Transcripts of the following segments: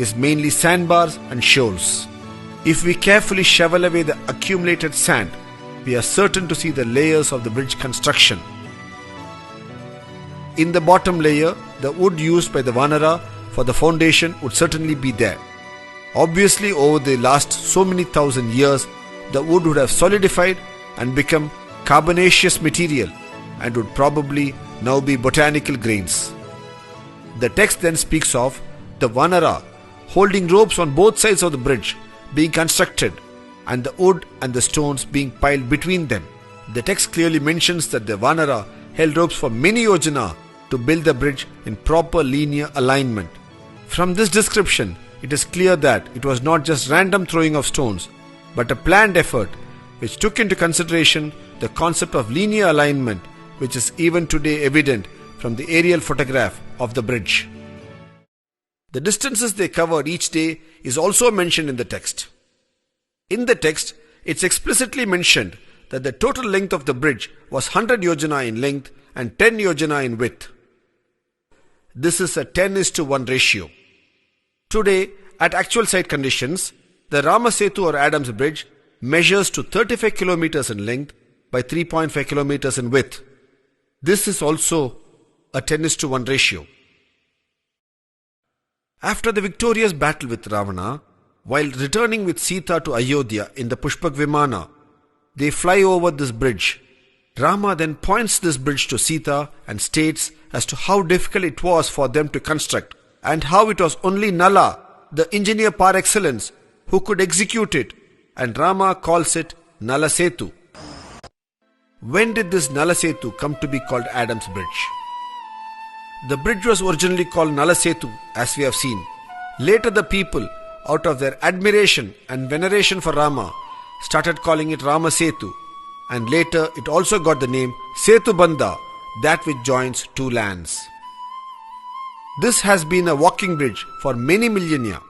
is mainly sandbars and shoals. If we carefully shovel away the accumulated sand, we are certain to see the layers of the bridge construction. In the bottom layer, the wood used by the Vanara for the foundation would certainly be there. Obviously, over the last so many thousand years, the wood would have solidified and become carbonaceous material and would probably now be botanical grains. The text then speaks of the Vanara holding ropes on both sides of the bridge being constructed and the wood and the stones being piled between them. The text clearly mentions that the Vanara held ropes for many yojana to build the bridge in proper linear alignment. From this description, it is clear that it was not just random throwing of stones, but a planned effort which took into consideration the concept of linear alignment, which is even today evident from the aerial photograph of the bridge. The distances they covered each day is also mentioned in the text. In the text, it's explicitly mentioned that the total length of the bridge was 100 yojana in length and 10 yojana in width. This is a 10:1 ratio. Today, at actual site conditions, the Rama Setu or Adams Bridge measures to 35 kilometers in length by 3.5 kilometers in width. This is also a 10:1 ratio. After the victorious battle with Ravana, while returning with Sita to Ayodhya in the Pushpak Vimana, they fly over this bridge. Rama then points this bridge to Sita and states as to how difficult it was for them to construct and how it was only Nala, the engineer par excellence, who could execute it, and Rama calls it Nala Setu. When did this Nala Setu come to be called Adams Bridge? The bridge was originally called Nala Setu, as we have seen. Later the people, out of their admiration and veneration for Rama, started calling it Rama Setu, and later it also got the name Setu Bandha, that which joins two lands. This has been a walking bridge for many millennia.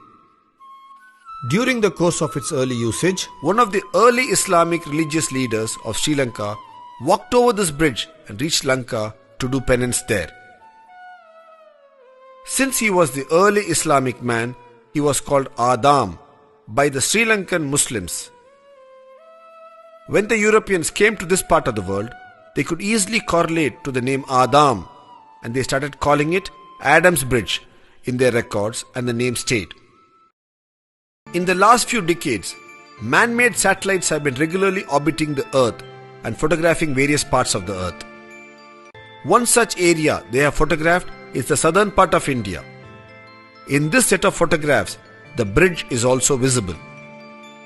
During the course of its early usage, one of the early Islamic religious leaders of Sri Lanka walked over this bridge and reached Lanka to do penance there. Since he was the early Islamic man, he was called Adam by the Sri Lankan Muslims. When the Europeans came to this part of the world, they could easily correlate to the name Adam, and they started calling it Adams Bridge in their records, and the name stayed. In the last few decades, man-made satellites have been regularly orbiting the Earth and photographing various parts of the Earth. One such area they have photographed is the southern part of India. In this set of photographs, the bridge is also visible.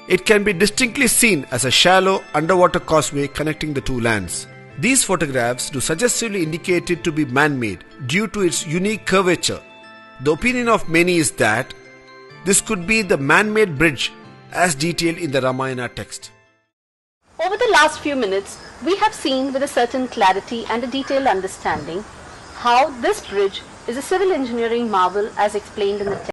It can be distinctly seen as a shallow underwater causeway connecting the two lands. These photographs do suggestively indicate it to be man-made due to its unique curvature. The opinion of many is that this could be the man-made bridge as detailed in the Ramayana text. Over the last few minutes, we have seen with a certain clarity and a detailed understanding how this bridge is a civil engineering marvel as explained in the text.